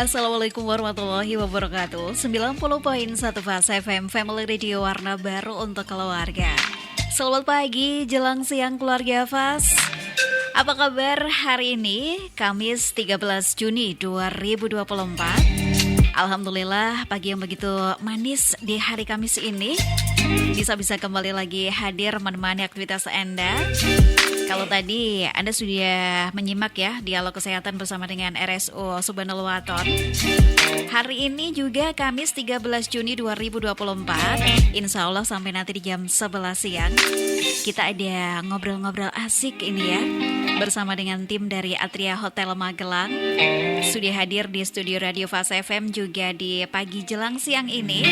Assalamualaikum warahmatullahi wabarakatuh. 90.1 Fast FM Family Radio, warna baru untuk keluarga. Selamat pagi, jelang siang keluarga Fast. Apa kabar hari ini? Kamis 13 Juni 2024. Alhamdulillah, pagi yang begitu manis di hari Kamis ini. Bisa kembali lagi hadir menemani aktivitas Anda. Kalau tadi Anda sudah menyimak ya dialog kesehatan bersama dengan RSU Subhanul Waton. Hari ini juga Kamis 13 Juni 2024. Insya Allah sampai nanti di jam 11 siang kita ada ngobrol-ngobrol asik ini ya, bersama dengan tim dari Atria Hotel Magelang. Sudah hadir di studio Radio Fast FM juga di pagi jelang siang ini,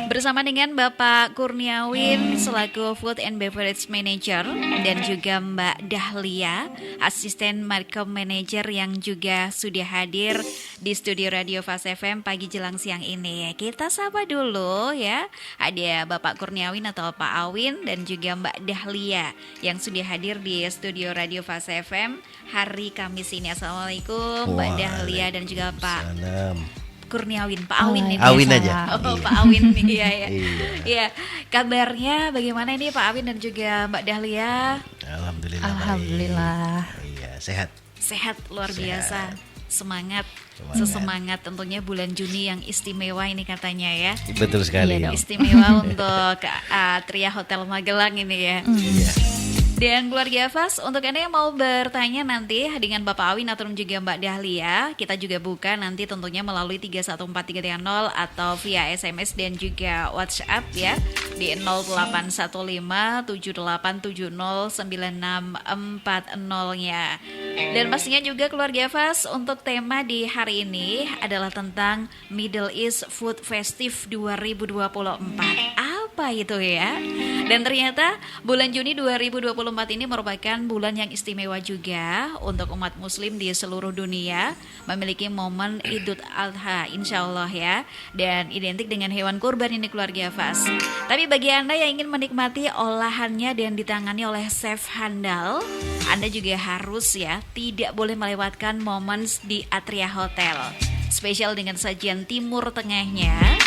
bersama dengan Bapak Kurniawin selaku Food and Beverage Manager, dan juga Mbak Dahlia, Asisten Marketing Manager, yang juga sudah hadir di studio Radio Fast FM pagi jelang siang ini. Kita sapa dulu ya, ada Bapak Kurniawin atau Pak Awin dan juga Mbak Dahlia yang sudah hadir di studio Radio Fast FM hari Kamis ini. Assalamualaikum Mbak Dahlia dan juga Pak Kurniawin, Pak Awin ini. Awin aja. Oh, Pak Awin nih ya. Iya. Kabarnya bagaimana ini Pak Awin dan juga Mbak Dahlia? Alhamdulillah. Iya, sehat. Sehat luar biasa. Semangat. Sesemangat tentunya bulan Juni yang istimewa ini katanya ya. Betul sekali. Istimewa untuk Atria Hotel Magelang ini ya. Iya. Dan keluarga Fast, untuk Anda yang mau bertanya nanti dengan Bapak Awin atau juga Mbak Dahlia, kita juga buka nanti tentunya melalui 314330 atau via SMS dan juga WhatsApp ya di 081578709640-nya. Dan pastinya juga keluarga Fast, untuk tema di hari ini adalah tentang Middle East Food Festive 2024. Apa itu ya? Dan ternyata bulan Juni 2024 ini merupakan bulan yang istimewa juga untuk umat muslim di seluruh dunia, memiliki momen Idul Adha insya Allah ya, dan identik dengan hewan kurban ini keluarga Fast. Tapi bagi Anda yang ingin menikmati olahannya dan ditangani oleh chef handal, Anda juga harus ya tidak boleh melewatkan momen di Atria Hotel, spesial dengan sajian Timur Tengahnya.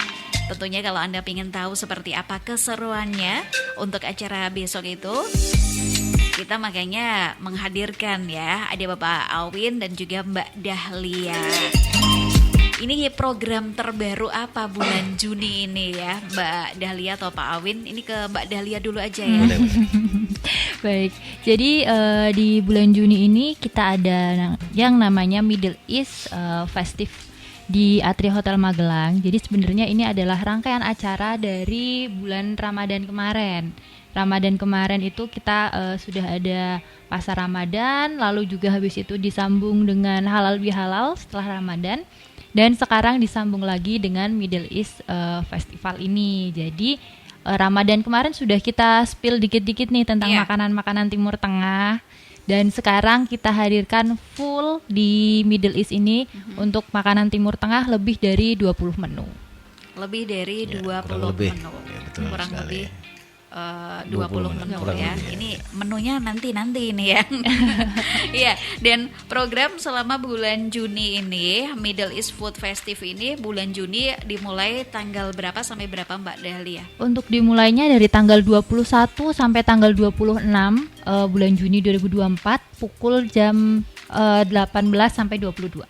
Tentunya kalau Anda ingin tahu seperti apa keseruannya untuk acara besok itu, kita makanya menghadirkan ya, ada Bapak Awin dan juga Mbak Dahlia. Ini program terbaru apa bulan Juni ini ya, Mbak Dahlia atau Pak Awin? Ini ke Mbak Dahlia dulu aja ya. Baik, jadi di bulan Juni ini kita ada yang namanya Middle East Festive di Atria Hotel Magelang. Jadi sebenarnya ini adalah rangkaian acara dari bulan Ramadan kemarin. Ramadan kemarin itu kita sudah ada pasar Ramadan, lalu juga habis itu disambung dengan halal bihalal setelah Ramadan, dan sekarang disambung lagi dengan Middle East Festival ini. Jadi Ramadan kemarin sudah kita spill dikit-dikit nih tentang makanan-makanan Timur Tengah. Dan sekarang kita hadirkan full di Middle East ini untuk makanan Timur Tengah lebih dari 20 menu. Lebih dari 20 menu. Kurang lebih 20 menu ya. Ini menunya nanti ini ya. Iya, dan program selama bulan Juni ini, Middle East Food Festive ini bulan Juni dimulai tanggal berapa sampai berapa Mbak Dahlia? Untuk dimulainya dari tanggal 21 sampai tanggal 26 bulan Juni 2024 pukul jam 18 sampai 22.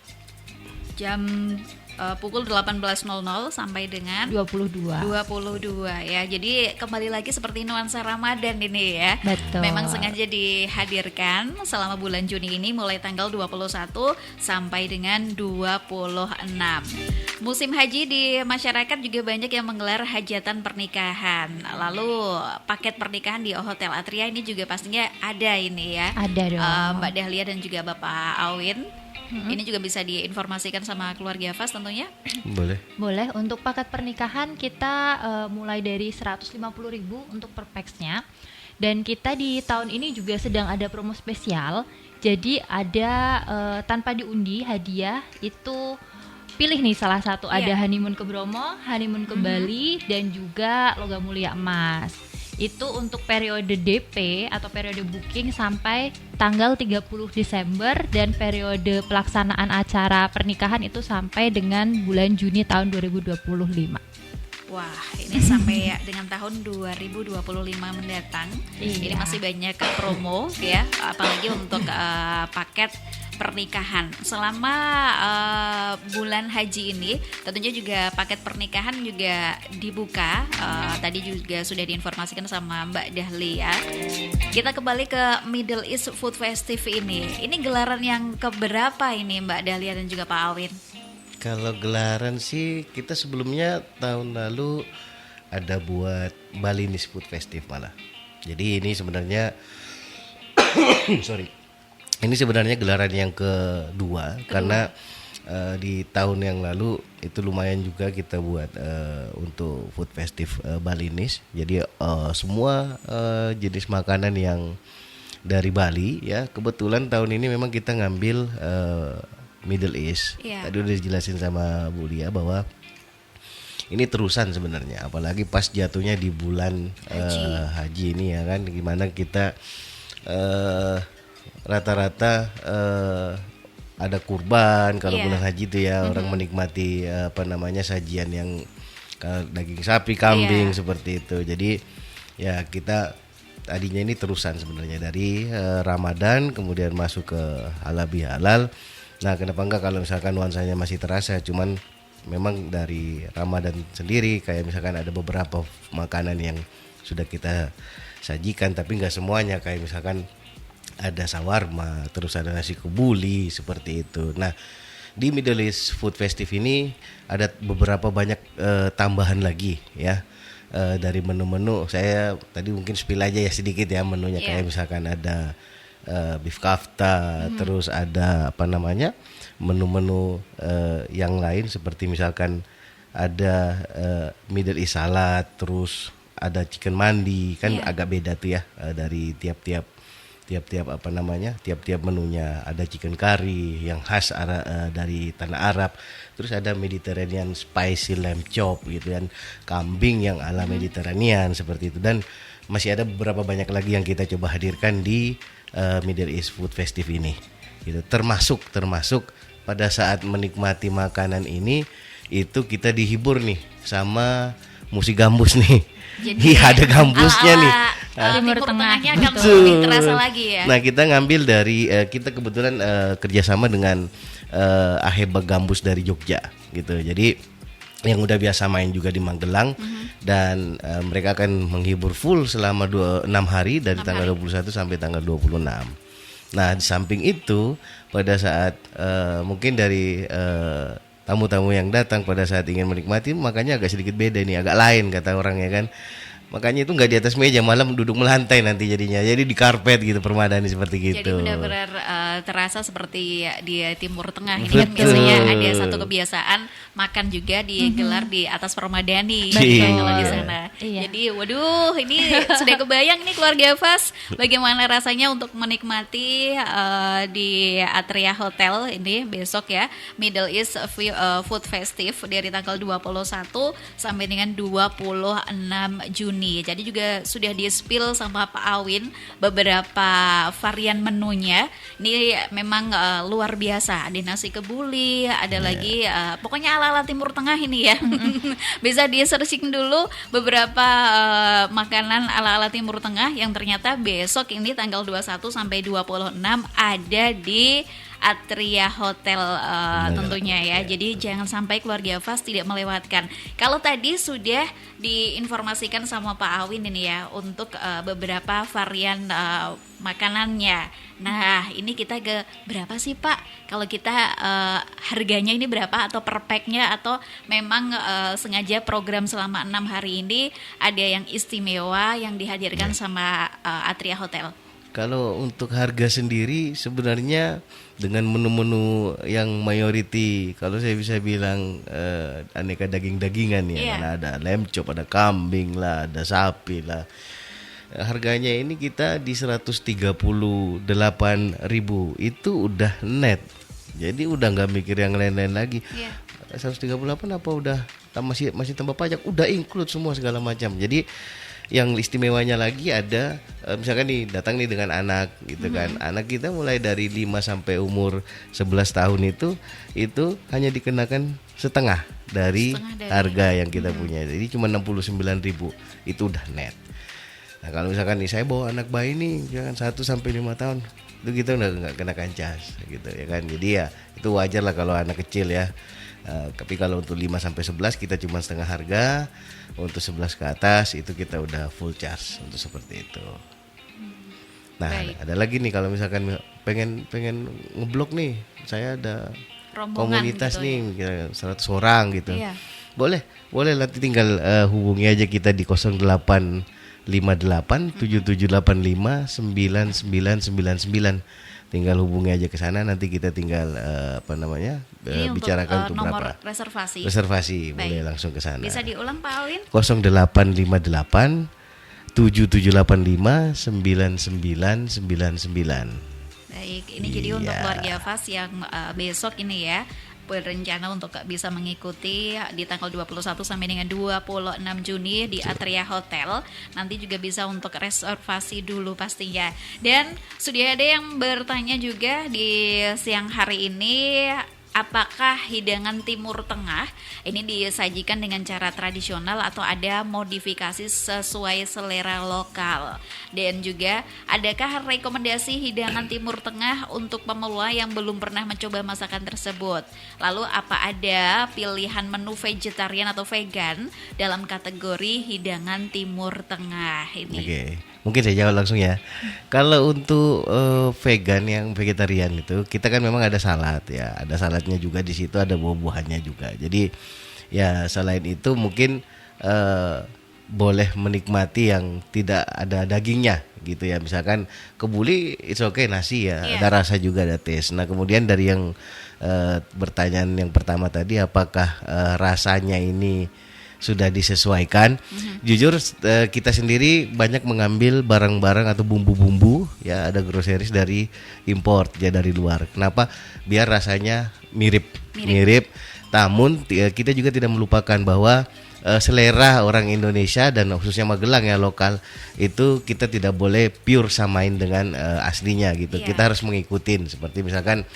Jam pukul 18.00 sampai dengan 22 ya. Jadi kembali lagi seperti nuansa Ramadan ini ya. Betul. Memang sengaja dihadirkan selama bulan Juni ini mulai tanggal 21 sampai dengan 26. Musim haji di masyarakat juga banyak yang menggelar hajatan pernikahan. Lalu paket pernikahan di Hotel Atria ini juga pastinya ada ini ya. Ada dong. Mbak Dahlia dan juga Bapak Awin. Ini juga bisa diinformasikan sama keluarga Fast tentunya. Boleh. Untuk paket pernikahan kita mulai dari 150.000 untuk per pax-nya. Dan kita di tahun ini juga sedang ada promo spesial. Jadi ada tanpa diundi hadiah itu, pilih nih salah satu, ada honeymoon ke Bromo, honeymoon ke Bali, dan juga logam mulia emas. itu untuk periode DP atau periode booking sampai tanggal 30 Desember dan periode pelaksanaan acara pernikahan itu sampai dengan bulan Juni tahun 2025. Wah, ini sampai dengan tahun 2025 mendatang. Iya. Ini masih banyak promo ya, apalagi untuk paket pernikahan. Selama bulan haji ini, tentunya juga paket pernikahan juga dibuka. Tadi juga sudah diinformasikan sama Mbak Dahlia. Kita kembali ke Middle East Food Festival ini. Ini gelaran yang keberapa ini Mbak Dahlia dan juga Pak Awin? Kalau gelaran sih kita sebelumnya tahun lalu ada buat Balinese Food Festival malah. Jadi ini sebenarnya ini sebenarnya gelaran yang kedua. Karena di tahun yang lalu itu lumayan juga kita buat untuk Food Festival Balinese. Jadi semua jenis makanan yang dari Bali ya. Kebetulan tahun ini memang kita ngambil Middle East. Tadi udah dijelasin sama Bu Lia bahwa ini terusan sebenarnya, apalagi pas jatuhnya di bulan haji ini ya kan, gimana kita rata-rata ada kurban kalau bulan haji itu ya, orang menikmati sajian yang daging sapi, kambing seperti itu. Jadi ya kita tadinya ini terusan sebenarnya dari Ramadan kemudian masuk ke halal bihalal. Nah, kenapa enggak kalau misalkan nuansanya masih terasa, cuman memang dari Ramadan sendiri kayak misalkan ada beberapa makanan yang sudah kita sajikan tapi enggak semuanya, kayak misalkan ada sawarma, terus ada nasi kebuli seperti itu. Nah, di Middle East Food Festival ini ada beberapa banyak tambahan lagi ya. Dari menu-menu saya tadi mungkin spill aja ya sedikit ya menunya, kayak misalkan ada beef kafta, terus ada menu-menu yang lain seperti misalkan ada Middle East salad, terus ada chicken mandi kan agak beda tuh ya dari tiap-tiap menunya. Ada chicken curry yang khas dari tanah Arab, terus ada Mediterranean spicy lamb chop gitu kan, kambing yang ala Mediterranean seperti itu, dan masih ada beberapa banyak lagi yang kita coba hadirkan di Middle East Food Festival ini gitu. Termasuk pada saat menikmati makanan ini itu kita dihibur nih sama musik gambus nih. Jadi ada gambusnya nih. Timur Tengahnya akan lebih terasa lagi ya. Nah, kita ngambil dari kita kebetulan kerjasama dengan Aheba Gambus dari Jogja gitu. Jadi yang udah biasa main juga di Magelang, dan mereka akan menghibur full selama 6 hari dari tanggal 21 sampai tanggal 26. Nah, di samping itu pada saat mungkin dari tamu-tamu yang datang pada saat ingin menikmati, makanya agak sedikit beda nih, agak lain kata orang ya kan. Makanya itu nggak di atas meja, malah duduk melantai nanti jadinya. Jadi di karpet gitu, permadani seperti gitu. Jadi benar-benar terasa seperti di Timur Tengah ini kan biasanya ada satu kebiasaan makan juga digelar di atas permadani kalau di sana. Jadi waduh, ini sudah kebayang nih keluarga Fas bagaimana rasanya untuk menikmati di Atria Hotel ini besok ya, Middle East Food Festival dari tanggal 21 sampai dengan 26 Juni. Jadi juga sudah di-spill sama Pak Awin beberapa varian menunya. Ini memang luar biasa. Ada nasi kebuli, ada lagi pokoknya ala-ala Timur Tengah ini ya. Bisa di-searching dulu beberapa makanan ala-ala Timur Tengah yang ternyata besok ini tanggal 21 sampai 26 ada di Atria Hotel tentunya ya. Jadi jangan sampai keluarga Fas tidak melewatkan. Kalau tadi sudah diinformasikan sama Pak Awin ini ya untuk beberapa varian makanannya. Nah, ini kita ke berapa sih Pak? Kalau kita harganya ini berapa, atau per packnya, atau memang sengaja program selama 6 hari ini ada yang istimewa yang dihadirkan sama Atria Hotel? Kalau untuk harga sendiri sebenarnya dengan menu-menu yang mayoriti, kalau saya bisa bilang aneka daging-dagingan ya, karena ada lamb chop, ada kambing lah, ada sapi lah. Harganya ini kita di 138.000 itu udah net. Jadi udah nggak mikir yang lain-lain lagi. 138 apa udah masih tambah pajak, udah include semua segala macam. Jadi yang istimewanya lagi ada misalkan nih datang nih dengan anak gitu kan. Anak kita mulai dari 5 sampai umur 11 tahun itu hanya dikenakan setengah dari harga yang kita punya. Jadi cuma 69.000 itu udah net. Nah, kalau misalkan nih saya bawa anak bayi nih jangan 1 sampai 5 tahun itu kita udah nggak kenakan cas gitu ya kan. Jadi ya itu wajar lah kalau anak kecil ya. Tapi kalau untuk 5 sampai 11 kita cuma setengah harga. Untuk 11 ke atas itu kita udah full charge untuk seperti itu. Nah, ada lagi nih kalau misalkan pengen ngeblok nih. Saya ada Rombongan komunitas gitu nih kira 100 orang gitu. Iya. Boleh nanti tinggal hubungi aja kita di 0858 7785 9999. Tinggal hubungi aja ke sana, nanti kita tinggal Ini bicarakan untuk nomor berapa. Baik. Reservasi boleh langsung ke sana. Bisa diulang Pak Alwin? 0858 7785 9999. Baik, ini jadi untuk keluarga Fas yang besok ini ya berencana untuk bisa mengikuti di tanggal 21 sampai dengan 26 Juni di Atria Hotel. Nanti juga bisa untuk reservasi dulu pastinya. Dan sudah ada yang bertanya juga di siang hari ini, apakah hidangan Timur Tengah ini disajikan dengan cara tradisional atau ada modifikasi sesuai selera lokal? Dan juga adakah rekomendasi hidangan Timur Tengah untuk pemula yang belum pernah mencoba masakan tersebut? Lalu apa ada pilihan menu vegetarian atau vegan dalam kategori hidangan Timur Tengah ini? Oke. Mungkin saya jawab langsung ya. Kalau untuk vegan yang vegetarian itu kita kan memang ada salad ya, ada saladnya juga di situ, ada buah-buahannya juga. Jadi ya selain itu mungkin boleh menikmati yang tidak ada dagingnya gitu ya. Misalkan kebuli it's okay nasi ya, ada rasa juga, ada taste. Nah, kemudian dari yang pertanyaan yang pertama tadi, apakah rasanya ini sudah disesuaikan? Jujur kita sendiri banyak mengambil barang-barang atau bumbu-bumbu ya, ada groceries dari import ya, dari luar. Kenapa? Biar rasanya mirip. Namun kita juga tidak melupakan bahwa selera orang Indonesia dan khususnya Magelang ya, lokal itu kita tidak boleh pure samain dengan aslinya gitu. Kita harus mengikutin, seperti misalkan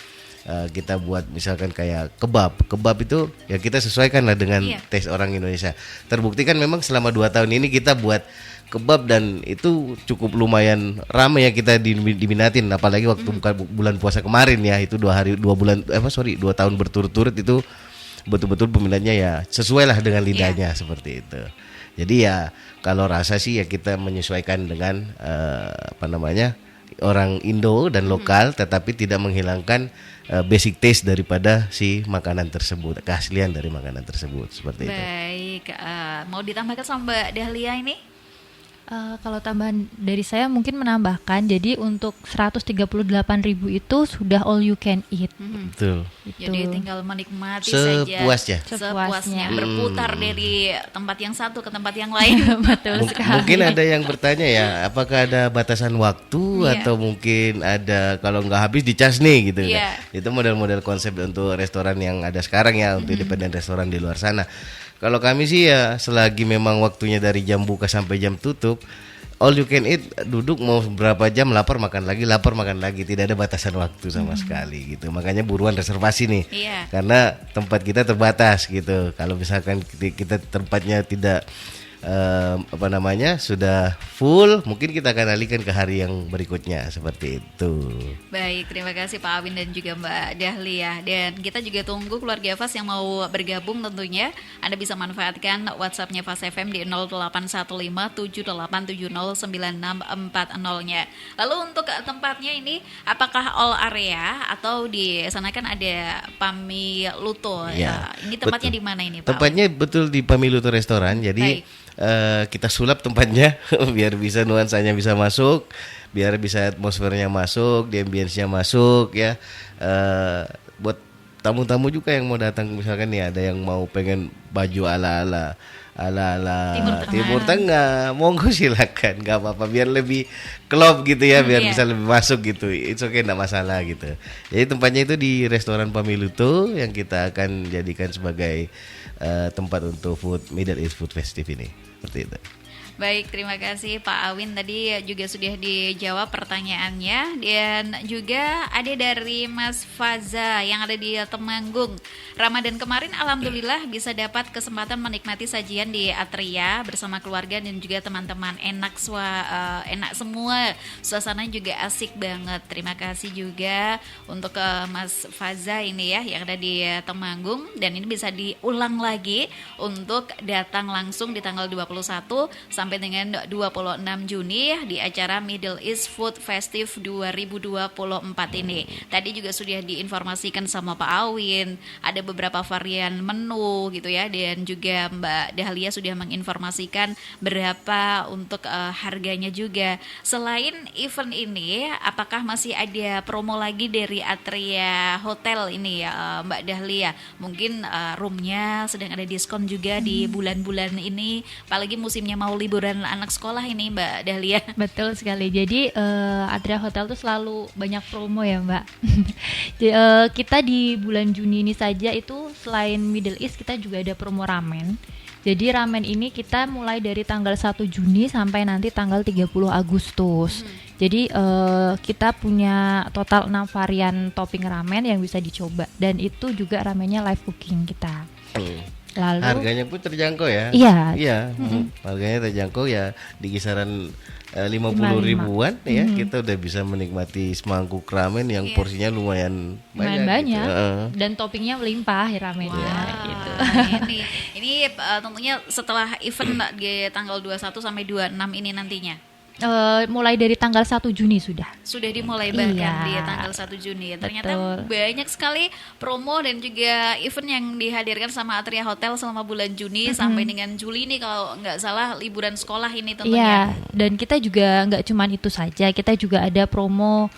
kita buat misalkan kayak kebab itu ya kita sesuaikan lah dengan tes orang Indonesia. Terbukti kan memang selama 2 tahun ini kita buat kebab dan itu cukup lumayan ramai ya, kita diminatin, apalagi waktu bulan puasa kemarin ya, itu 2 tahun berturut-turut itu betul-betul peminatnya ya sesuai lah dengan lidahnya seperti itu. Jadi ya kalau rasa sih ya kita menyesuaikan dengan orang Indo dan lokal, tetapi tidak menghilangkan basic taste daripada si makanan tersebut, keaslian dari makanan tersebut, seperti itu. Baik, mau ditambahkan sama Mbak Dahlia ini? Kalau tambahan dari saya mungkin menambahkan, jadi untuk 138.000 itu sudah all you can eat. Betul. Jadi tinggal menikmati sepuasnya. Berputar dari tempat yang satu ke tempat yang lain. Betul sekali. Mungkin ada yang bertanya ya, apakah ada batasan waktu atau mungkin ada kalau nggak habis dicas nih gitu. Itu model-model konsep untuk restoran yang ada sekarang ya, untuk independen restoran di luar sana. Kalau kami sih ya selagi memang waktunya dari jam buka sampai jam tutup, all you can eat, duduk mau berapa jam, lapar makan lagi, tidak ada batasan waktu sama sekali gitu. Makanya buruan reservasi nih, karena tempat kita terbatas gitu. Kalau misalkan kita tempatnya tidak sudah full, mungkin kita akan alihkan ke hari yang berikutnya, seperti itu. Baik, terima kasih Pak Awin dan juga Mbak Dahlia. Dan kita juga tunggu keluarga Fas yang mau bergabung tentunya. Anda bisa manfaatkan WhatsApp-nya Fas FM di 081578709640-nya. Lalu untuk tempatnya ini, apakah all area atau di sana kan ada Pamiluto? Ya, ini tempatnya di mana ini Pak? Tempatnya betul di Pamiluto Restoran. Jadi kita sulap tempatnya biar bisa nuansanya bisa masuk, biar bisa atmosfernya masuk, di ambience-nya masuk ya. Buat tamu-tamu juga yang mau datang, misalkan nih ada yang mau pengen baju ala-ala Timur Tengah, monggo silakan, nggak apa-apa, biar lebih klop gitu ya, biar bisa lebih masuk gitu, it's okay, nggak masalah gitu. Jadi tempatnya itu di restoran Pamiluto yang kita akan jadikan sebagai tempat untuk Middle East Food Festival ini, seperti itu. Baik, terima kasih Pak Awin. Tadi juga sudah dijawab pertanyaannya. Dan juga ada dari Mas Faza yang ada di Temanggung. Ramadan kemarin alhamdulillah bisa dapat kesempatan menikmati sajian di Atria bersama keluarga dan juga teman-teman. Enak semua. Suasananya juga asik banget. Terima kasih juga untuk Mas Faza ini ya yang ada di Temanggung, dan ini bisa diulang lagi untuk datang langsung di tanggal 21 sampai dengan 26 Juni di acara Middle East Food Festival 2024 ini. Tadi juga sudah diinformasikan sama Pak Awin, ada beberapa varian menu gitu ya, dan juga Mbak Dahlia sudah menginformasikan berapa untuk harganya juga. Selain event ini, apakah masih ada promo lagi dari Atria Hotel ini ya Mbak Dahlia? Mungkin roomnya sedang ada diskon juga di bulan-bulan ini, apalagi musimnya mau liburan anak sekolah ini Mbak Dahlia. Betul sekali. Jadi Atria Hotel tuh selalu banyak promo ya Mbak. Jadi, kita di bulan Juni ini saja itu selain Middle East kita juga ada promo ramen. Jadi ramen ini kita mulai dari tanggal 1 Juni sampai nanti tanggal 30 Agustus. Jadi kita punya total 6 varian topping ramen yang bisa dicoba, dan itu juga ramennya live cooking kita. Lalu harganya pun terjangkau ya. Iya. Harganya terjangkau ya, di kisaran 50 ribuan ya. Kita udah bisa menikmati semangkuk ramen yang porsinya lumayan banyak. Gitu. Dan toppingnya melimpah ramennya gitu. Ini tentunya setelah event di tanggal 21 sampai 26 ini nantinya. Mulai dari tanggal 1 Juni sudah dimulai bahkan di tanggal 1 Juni. Ternyata banyak sekali promo dan juga event yang dihadirkan sama Atria Hotel selama bulan Juni sampai dengan Juli nih kalau nggak salah liburan sekolah ini tentunya. Iya, dan kita juga nggak cuman itu saja, kita juga ada promo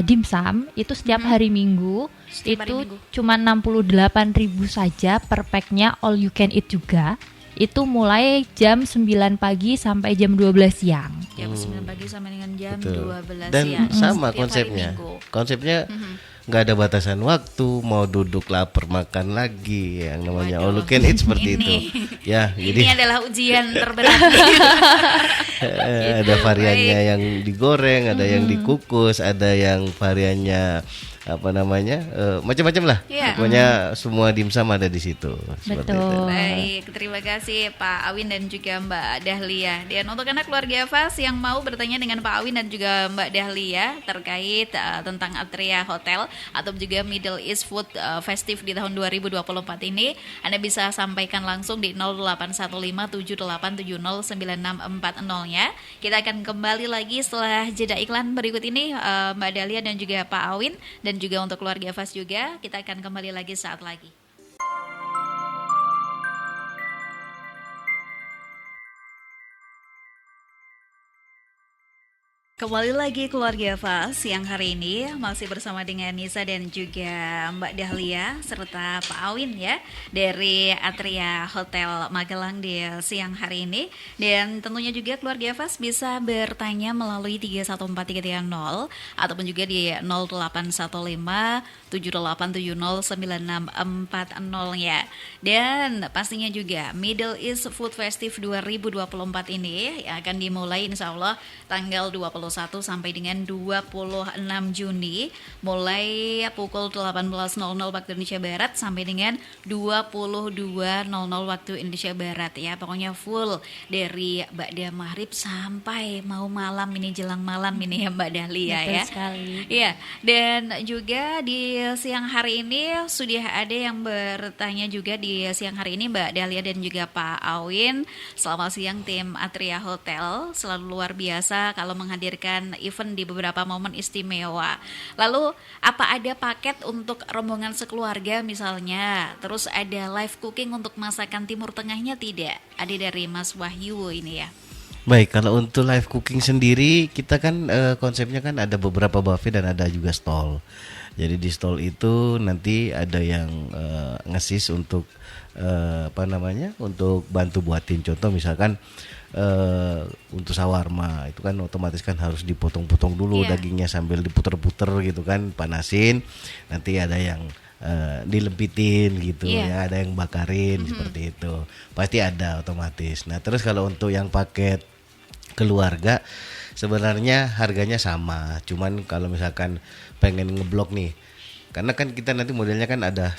dimsum itu setiap hari Minggu. Cuma 68.000 saja per packnya, all you can eat juga. Itu mulai jam 9 pagi sampai jam 12 siang. Jam 9 pagi sampai dengan jam 12 Dan siang. sama konsepnya nggak ada batasan waktu, mau duduk lapar makan lagi, yang namanya all you can eat seperti itu. Ya, ini adalah ujian terberat. Ada variannya yang digoreng, ada yang dikukus, ada yang variannya macam-macam lah. Pokoknya semua dimsum ada di situ. Seperti itu. Baik, terima kasih Pak Awin dan juga Mbak Dahlia. Dan untuk anak keluarga Fas yang mau bertanya dengan Pak Awin dan juga Mbak Dahlia terkait tentang Atria Hotel atau juga Middle East Food Festival di tahun 2024 ini, Anda bisa sampaikan langsung di 081578709640 ya. Kita akan kembali lagi setelah jeda iklan berikut ini, Mbak Dahlia dan juga Pak Awin. Dan juga untuk keluarga Fas juga, kita akan kembali lagi saat lagi. Kembali lagi keluarga Fas yang hari ini masih bersama dengan Nisa dan juga Mbak Dahlia serta Pak Awin ya dari Atria Hotel Magelang di siang hari ini. Dan tentunya juga keluarga Fas bisa bertanya melalui 31430 ataupun juga di 0815 78709640 ya. Dan pastinya juga Middle East Food Festival 2024 ini yang akan dimulai insya Allah tanggal 21 sampai dengan 26 Juni mulai pukul 18.00 waktu Indonesia Barat sampai dengan 22.00 waktu Indonesia Barat ya. Pokoknya full dari Ba'da Maghrib sampai mau malam ini, jelang malam ini ya Mbak Dahlia. Betul ya sekali. Iya, dan juga di siang hari ini sudah ada yang bertanya juga di siang hari ini Mbak Dahlia dan juga Pak Awin. Selamat siang tim Atria Hotel, selalu luar biasa kalau menghadirkan event di beberapa momen istimewa. Lalu apa ada paket untuk rombongan sekeluarga misalnya? Terus ada live cooking untuk masakan Timur Tengahnya tidak? Ada dari Mas Wahyu ini ya. Baik, kalau untuk live cooking sendiri kita kan konsepnya kan ada beberapa buffet dan ada juga stall. Jadi di stall itu nanti ada yang ngesis untuk untuk bantu buatin, contoh misalkan untuk shawarma itu kan otomatis kan harus dipotong-potong dulu dagingnya sambil diputer-puter gitu kan, panasin. Nanti ada yang dilempitin gitu Iya. ya, ada yang bakarin seperti itu. Pasti ada otomatis. Nah, terus kalau untuk yang paket keluarga sebenarnya harganya sama. Cuman kalau misalkan pengen ngeblok nih, karena kan kita nanti modelnya kan ada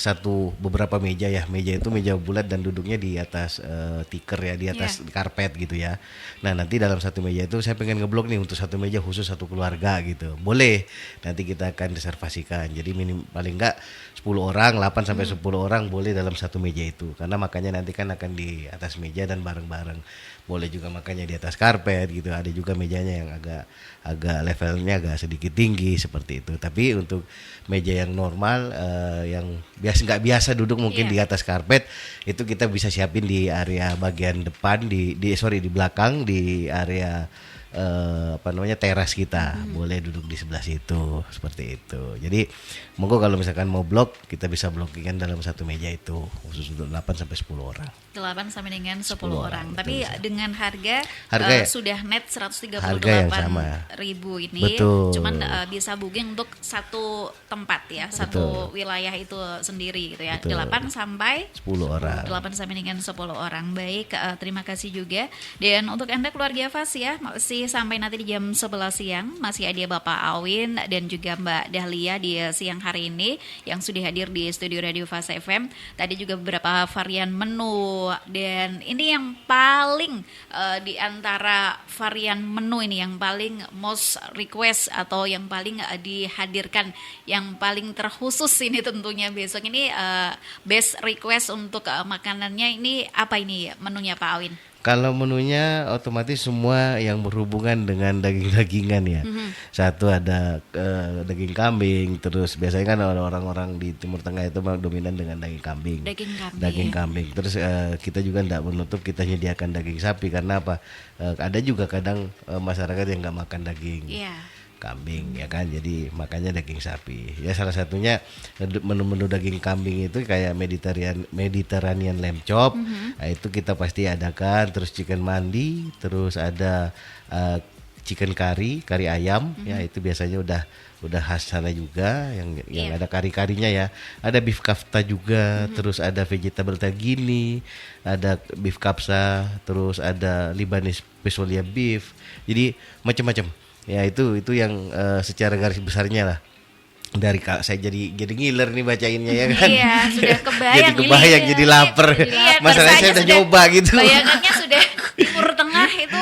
beberapa meja ya. Meja itu meja bulat dan duduknya di atas tikar ya, di atas karpet gitu ya. Nah, nanti dalam satu meja itu saya pengen ngeblok nih untuk satu meja khusus satu keluarga gitu. Boleh. Nanti kita akan reservasikan. Jadi paling enggak 10 orang, 8 sampai 10 orang boleh dalam satu meja itu. Karena makanya nanti kan akan di atas meja dan bareng-bareng. Boleh juga makanya di atas karpet gitu. Ada juga mejanya yang agak levelnya agak sedikit tinggi seperti itu. Tapi untuk meja yang normal yang nggak biasa duduk mungkin di atas karpet, itu kita bisa siapin di area bagian depan di belakang di area teras kita. Boleh duduk di sebelah situ seperti itu. Jadi monggo kalau misalkan mau blok, kita bisa blockingan dalam satu meja itu khusus untuk 8 sampai 10 orang. 8 sampai dengan 10 orang, Tapi betul. dengan harga Ya? sudah net 138.000 Harga yang sama. ini. Betul. Cuman bisa booking untuk satu tempat ya, satu wilayah itu sendiri gitu ya. Betul. 8 sampai 10 orang. 8 sampai dengan 10 orang. Baik, terima kasih juga. Dan untuk Anda keluarga Fas ya, masih sampai nanti di jam 11 siang masih ada Bapak Awin dan juga Mbak Dahlia di siang hari ini yang sudah hadir di studio Radio Fas FM. Tadi juga beberapa varian menu, dan ini yang paling di antara varian menu ini yang paling most request atau yang paling dihadirkan, yang paling terkhusus ini tentunya besok ini best request untuk makanannya ini apa ini menunya Pak Awin? Kalau menunya otomatis semua yang berhubungan dengan daging-dagingan ya. Satu ada daging kambing, terus biasanya kan orang-orang di Timur Tengah itu dominan dengan daging kambing. Daging kambing. Terus kita juga tidak menutup kita menyediakan daging sapi karena apa? Ada juga kadang masyarakat yang nggak makan daging. Kambing ya kan, jadi makanya daging sapi ya. Salah satunya menu-menu daging kambing itu kayak Mediterranean lamb chop. Nah, itu kita pasti adakan, terus chicken mandi, terus ada chicken kari ayam ya, itu biasanya udah khas sana juga yang ada kari-karinya ya. Ada beef kafta juga, terus ada vegetable tagini, ada beef kapsa, terus ada Lebanese pesolia beef. Jadi macam-macam. Ya itu yang secara garis besarnya lah. Dari saya jadi ngiler nih bacainnya ya kan. Iya, sudah kebayang. Jadi lapar. Masalahnya saya udah nyoba gitu. Bayangannya sudah Timur Tengah itu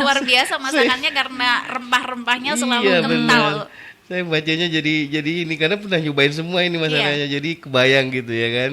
luar biasa masakannya karena rempah-rempahnya selalu kental. Saya bacanya jadi ini karena pernah nyobain semua ini masalahnya, jadi kebayang gitu ya kan.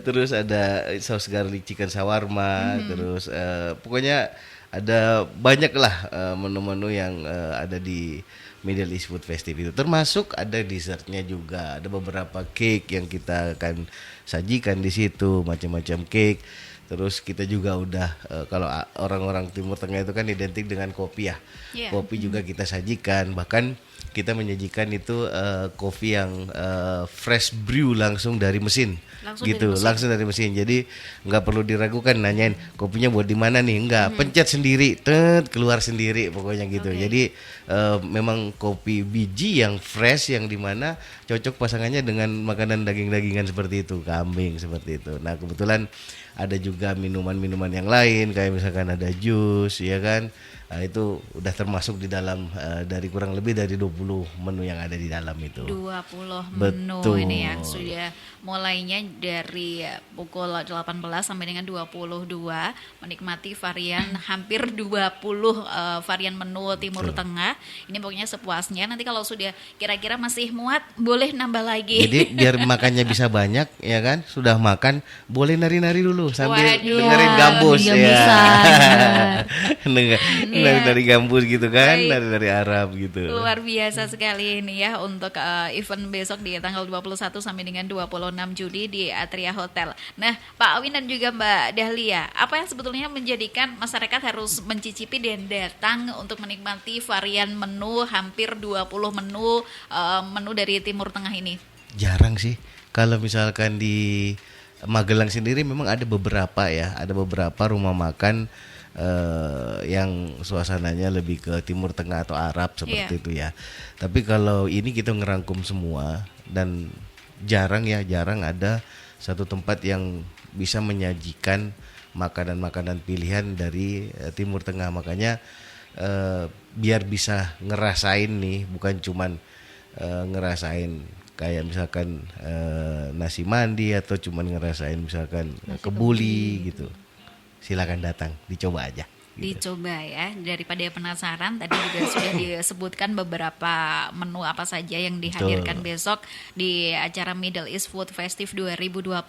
Terus ada saus garlic chicken shawarma, terus pokoknya ada banyak lah menu-menu yang ada di Middle East Food Festival itu. Termasuk ada dessertnya juga, ada beberapa cake yang kita akan sajikan di situ, macam-macam cake. Terus kita juga udah kalau orang-orang Timur Tengah itu kan identik dengan kopi ya. Kopi juga kita sajikan, bahkan kita menyajikan itu kopi yang fresh brew langsung dari mesin. Langsung dari mesin. Jadi nggak perlu diragukan nanyain kopinya buat di mana nih, enggak, pencet sendiri, keluar sendiri pokoknya gitu. Jadi memang kopi biji yang fresh yang dimana cocok pasangannya dengan makanan daging-dagingan seperti itu, kambing seperti itu. Nah, kebetulan ada juga minuman-minuman yang lain kayak misalkan ada jus ya kan. Nah, itu udah termasuk di dalam dari kurang lebih dari 20 menu yang ada di dalam itu. 20 menu ini yang sudah mulainya dari pukul 18 sampai dengan 22, menikmati varian hampir 20 varian menu Timur Tengah. Ini pokoknya sepuasnya. Nanti kalau sudah kira-kira masih muat boleh nambah lagi. Jadi biar makannya bisa banyak ya kan. Sudah makan boleh nari-nari dulu sambil dengerin gambus ya. Nari-nari gambus gitu kan, nari-nari Arab gitu. Luar biasa sekali ini ya untuk event besok di tanggal 21 sampai dengan 26 Juni di Atria Hotel. Nah, Pak Awin dan juga Mbak Dahlia, apa yang sebetulnya menjadikan masyarakat harus mencicipi dan datang untuk menikmati varian menu hampir 20 menu dari Timur Tengah ini? Jarang sih. Kalau misalkan di Magelang sendiri memang ada beberapa rumah makan yang suasananya lebih ke Timur Tengah atau Arab seperti itu ya. Tapi kalau ini kita ngerangkum semua dan jarang ada satu tempat yang bisa menyajikan makanan-makanan pilihan dari Timur Tengah. Makanya biar bisa ngerasain nih, bukan cuman ngerasain kayak misalkan nasi mandi atau cuman ngerasain misalkan kebuli gitu. Silakan datang, dicoba aja. Dicoba ya, daripada penasaran. Tadi juga sudah disebutkan beberapa menu apa saja yang dihadirkan besok di acara Middle East Food Festival 2024.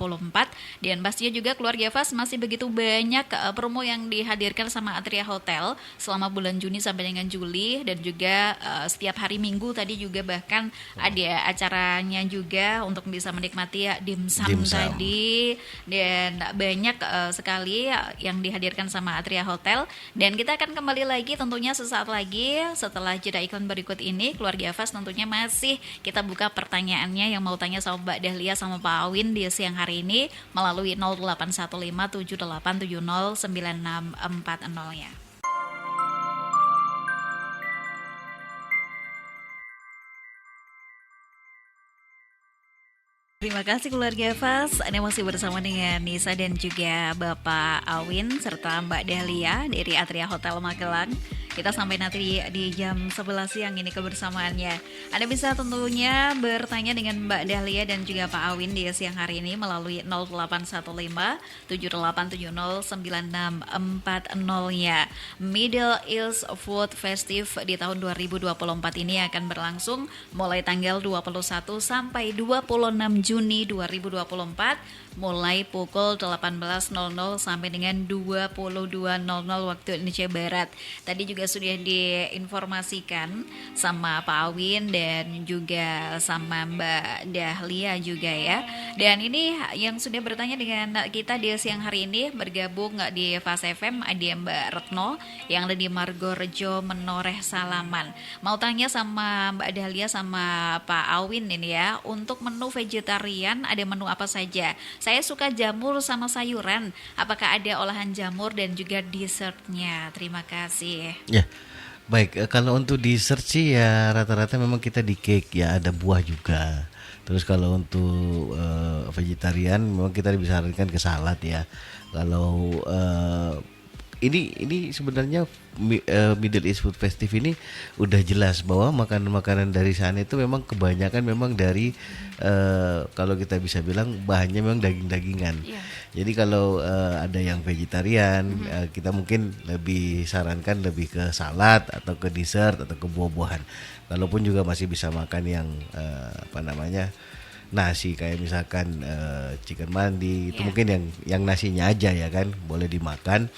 Dan pastinya juga keluarga Fas masih begitu banyak promo yang dihadirkan sama Atria Hotel selama bulan Juni sampai dengan Juli. Dan juga setiap hari Minggu tadi juga bahkan ada acaranya juga untuk bisa menikmati dimsum tadi. Dan banyak sekali yang dihadirkan sama Atria Hotel. Dan kita akan kembali lagi tentunya sesaat lagi setelah jeda iklan berikut ini. Keluarga Fas tentunya masih kita buka pertanyaannya yang mau tanya sama Mbak Dahlia sama Pak Awin di siang hari ini melalui 081578709640 ya. Terima kasih keluarga Fas, Anda masih bersama dengan Nisa dan juga Bapak Awin serta Mbak Dahlia dari Atria Hotel Magelang. Kita sampai nanti di jam 11 siang ini kebersamaannya. Anda bisa tentunya bertanya dengan Mbak Dahlia dan juga Pak Awin di siang hari ini melalui 081578709640-nya. Middle East Food Festival di tahun 2024 ini akan berlangsung mulai tanggal 21 sampai 26 Juni 2024 mulai pukul 18.00 sampai dengan 22.00 waktu Indonesia Barat. Tadi juga sudah diinformasikan sama Pak Awin dan juga sama Mbak Dahlia juga ya. Dan ini yang sudah bertanya dengan kita di siang hari ini bergabung di Fas FM ada Mbak Retno yang ada di Margorejo Menoreh Salaman. Mau tanya sama Mbak Dahlia sama Pak Awin ini ya, untuk menu vegetarian ada menu apa saja? Saya suka jamur sama sayuran. Apakah ada olahan jamur dan juga dessertnya? Terima kasih. Ya, baik. Kalau untuk dessert sih ya rata-rata memang kita di cake ya, ada buah juga. Terus kalau untuk vegetarian memang kita disarankan ke salad ya. Kalau ini sebenarnya Middle East Food Festival ini udah jelas bahwa makanan-makanan dari sana itu memang kebanyakan memang dari kalau kita bisa bilang bahannya memang daging-dagingan. Yeah. Jadi kalau ada yang vegetarian, kita mungkin lebih sarankan lebih ke salad atau ke dessert atau ke buah-buahan. Kalaupun juga masih bisa makan yang nasi kayak misalkan chicken mandi itu mungkin yang nasinya aja ya kan boleh dimakan.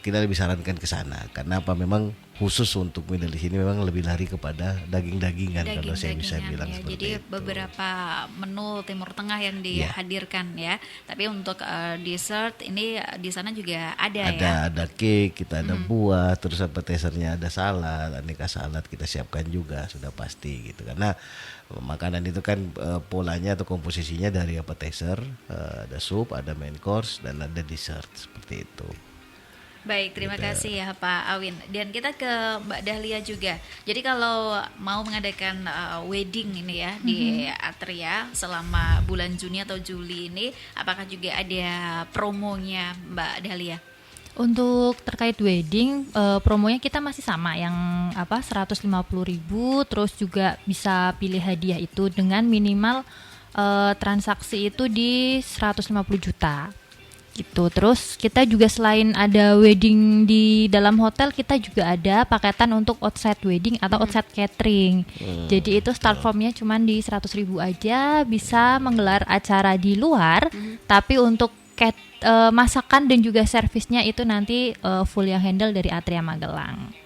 Kita lebih sarankan ke sana karena apa memang khusus untuk Middle East ini memang lebih lari kepada daging-dagingan kalau saya bisa bilang ya. Seperti jadi itu. Beberapa menu Timur Tengah yang dihadirkan ya. Tapi untuk dessert ini di sana juga ada ya. Ada cake, kita ada buah, terus appetizernya ada salad, aneka salad kita siapkan juga sudah pasti gitu karena makanan itu kan polanya atau komposisinya dari appetizer, ada sup, ada main course dan ada dessert seperti itu. Baik, terima kasih ya Pak Awin. Dan kita ke Mbak Dahlia juga. Jadi kalau mau mengadakan wedding ini ya di Atria selama bulan Juni atau Juli ini, apakah juga ada promonya Mbak Dahlia? Untuk terkait wedding, promonya kita masih sama yang 150.000, terus juga bisa pilih hadiah itu dengan minimal transaksi itu di 150 juta. Gitu. Terus kita juga selain ada wedding di dalam hotel, kita juga ada paketan untuk outside wedding atau outside catering. Jadi itu start formnya cuma di 100.000 aja, bisa menggelar acara di luar, tapi untuk masakan dan juga servisnya itu nanti full yang handle dari Atria Magelang.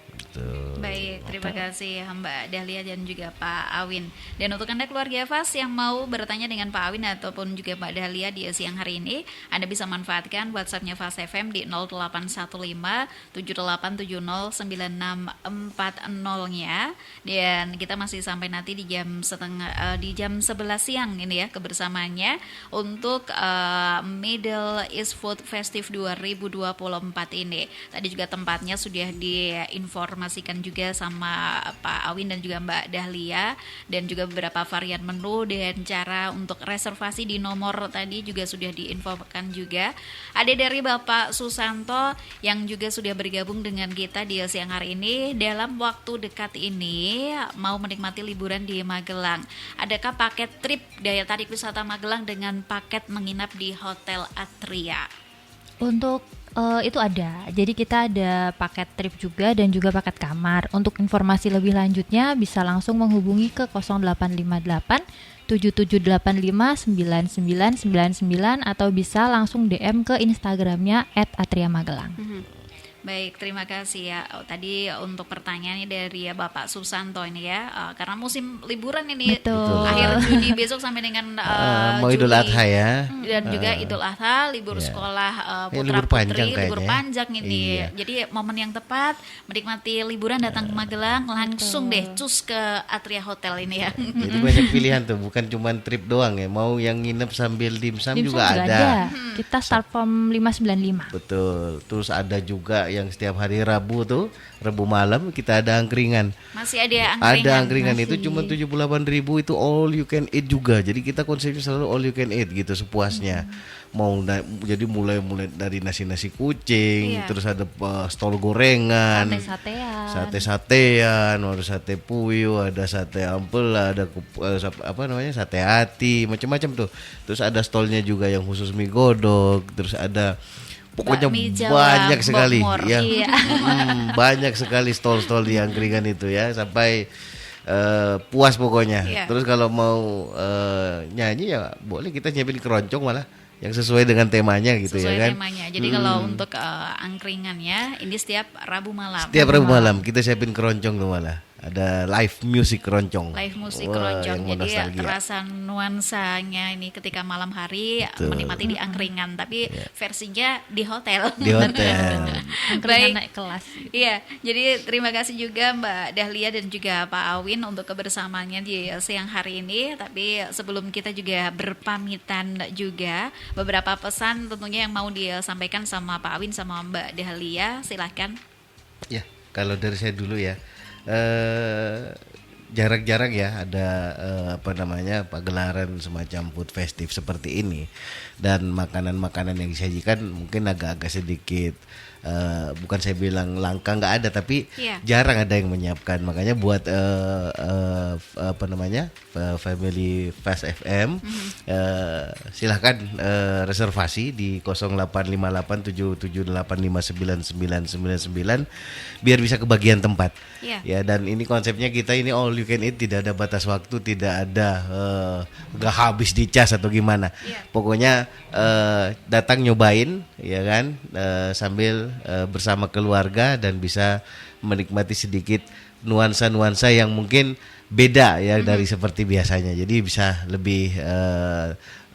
Baik, terima kasih Mbak Dahlia dan juga Pak Awin. Dan untuk Anda keluarga Fas yang mau bertanya dengan Pak Awin ataupun juga Mbak Dahlia di siang hari ini, Anda bisa manfaatkan WhatsApp-nya Fas FM di 081578709640-nya. Dan kita masih sampai nanti di jam 11 siang ini ya kebersamaannya untuk Middle East Food Festival 2024 ini. Tadi juga tempatnya sudah diinformasikan juga sama sama Pak Awin dan juga Mbak Dahlia, dan juga beberapa varian menu dan cara untuk reservasi di nomor tadi juga sudah diinfokan juga. Ada dari Bapak Susanto yang juga sudah bergabung dengan kita di siang hari ini. Dalam waktu dekat ini mau menikmati liburan di Magelang, adakah paket trip daya tarik wisata Magelang dengan paket menginap di Hotel Atria? Untuk itu ada. Jadi kita ada paket trip juga dan juga paket kamar. Untuk informasi lebih lanjutnya bisa langsung menghubungi ke 0858 7785 9999 atau bisa langsung DM ke Instagramnya @atriamagelang. Baik, terima kasih ya. Tadi untuk pertanyaannya dari Bapak Susanto ini ya, karena musim liburan ini, Betul. akhir Juni besok sampai dengan mau Idul Juli. Adha ya. Dan juga Idul Adha, libur sekolah libur putra panjang putri, libur kayaknya. panjang ini. Iya. Jadi momen yang tepat menikmati liburan, datang ke Magelang, langsung deh cus ke Atria Hotel ini ya. Jadi banyak pilihan tuh, bukan cuma trip doang ya. Mau yang nginep sambil dimsum Dimsum juga ada. Kita start from 595. Betul. Terus ada juga yang setiap hari Rabu tuh, Rabu malam kita ada angkringan. Masih ada angkringan. Ada angkringan itu Masih. cuma 78.000 itu all you can eat juga. Jadi kita konsepnya selalu all you can eat gitu sepuasnya. Jadi mulai dari nasi kucing, Iya. terus ada stol gorengan, Sate-satean. sate-satean, ada sate puyuh, ada sate ampela, ada sate hati, macam-macam tuh. Terus ada stolnya juga yang khusus mie godog, terus ada pokoknya Bakmi Jawa, banyak sekali Bogor. ya. Iya. Banyak sekali stol-stol di angkringan itu ya, sampai puas pokoknya. Iya. Terus kalau mau nyanyi ya boleh, kita nyiapin keroncong malah yang sesuai dengan temanya gitu Sesuai ya kan. temanya. Jadi kalau untuk angkringannya ini setiap Rabu malam. Setiap Rabu malam kita siapin keroncong tuh malah. Ada live music keroncong. Live musik Wah, keroncong. yang mau Jadi nostalgia. rasa nuansanya ini ketika malam hari Betul. menikmati di angkringan, tapi versinya di hotel. Di hotel. Angkringan Baik. naik kelas. Iya, jadi terima kasih juga Mbak Dahlia dan juga Pak Awin untuk kebersamaannya di siang hari ini. Tapi sebelum kita juga berpamitan juga, beberapa pesan tentunya yang mau disampaikan sama Pak Awin sama Mbak Dahlia, silahkan. Ya, kalau dari saya dulu ya, jarang-jarang ya ada pagelaran semacam food festive seperti ini, dan makanan-makanan yang disajikan mungkin agak-agak sedikit bukan saya bilang langka, nggak ada, tapi Iya. jarang ada yang menyiapkan. Makanya buat Family Fast FM, silahkan reservasi di 085877859999 biar bisa kebagian tempat. Iya. Ya, dan ini konsepnya kita ini all you can eat, tidak ada batas waktu, tidak ada nggak habis dicas atau gimana. Iya. Pokoknya datang nyobain ya kan, sambil bersama keluarga dan bisa menikmati sedikit nuansa-nuansa yang mungkin beda ya dari seperti biasanya. Jadi bisa lebih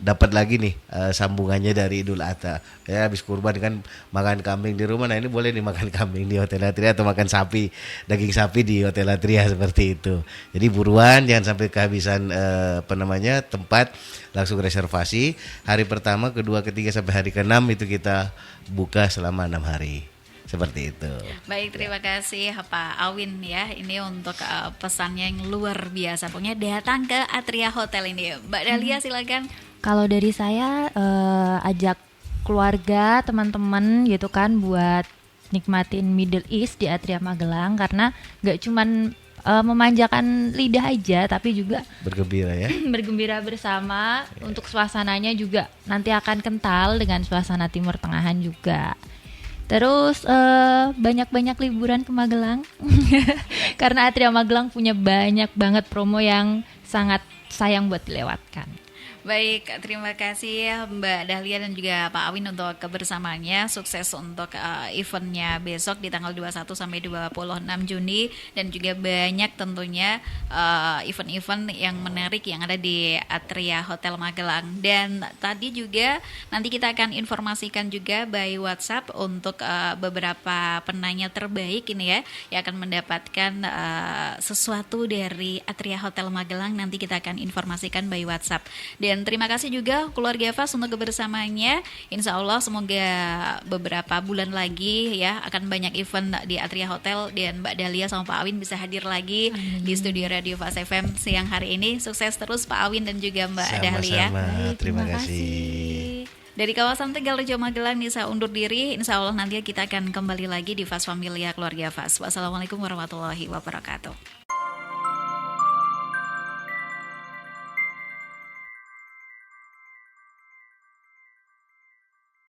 dapat lagi nih sambungannya dari Idul Adha. Ya, habis kurban kan makan kambing di rumah. Nah, ini boleh nih makan kambing di Hotel Atria atau makan sapi, daging sapi di Hotel Atria seperti itu. Jadi buruan, jangan sampai kehabisan tempat, langsung reservasi. Hari pertama, kedua, ketiga sampai hari ke-6 itu kita buka selama 6 hari. Seperti itu. Baik, terima kasih Pak Awin ya. Ini untuk pesannya yang luar biasa. Pokoknya datang ke Atria Hotel ini. Mbak Dahlia silakan. Kalau dari saya ajak keluarga, teman-teman gitu kan buat nikmatin Middle East di Atria Magelang, karena gak cuman memanjakan lidah aja, tapi juga Bergembira ya. bergembira bersama. Untuk suasananya juga nanti akan kental dengan suasana Timur Tengahan juga. Terus banyak-banyak liburan ke Magelang karena Atria Magelang punya banyak banget promo yang sangat sayang buat dilewatkan. Baik, terima kasih Mbak Dahlia dan juga Pak Awin untuk kebersamaannya. Sukses untuk eventnya besok di tanggal 21 sampai 26 Juni, dan juga banyak tentunya event-event yang menarik yang ada di Atria Hotel Magelang. Dan tadi juga nanti kita akan informasikan juga by WhatsApp untuk beberapa penanya terbaik ini ya, yang akan mendapatkan sesuatu dari Atria Hotel Magelang. Nanti kita akan informasikan by WhatsApp. Dan Dan terima kasih juga keluarga Fas untuk kebersamaannya. Insya Allah semoga beberapa bulan lagi ya akan banyak event di Atria Hotel, dan Mbak Dahlia sama Pak Awin bisa hadir lagi di studio Radio Fas FM siang hari ini. Sukses terus Pak Awin dan juga Mbak Dahlia. Sama-sama, terima kasih. Dari kawasan Tegal Rejo Magelang, Nisa undur diri. Insya Allah nanti kita akan kembali lagi di Fas Familia Keluarga Fas. Wassalamualaikum warahmatullahi wabarakatuh.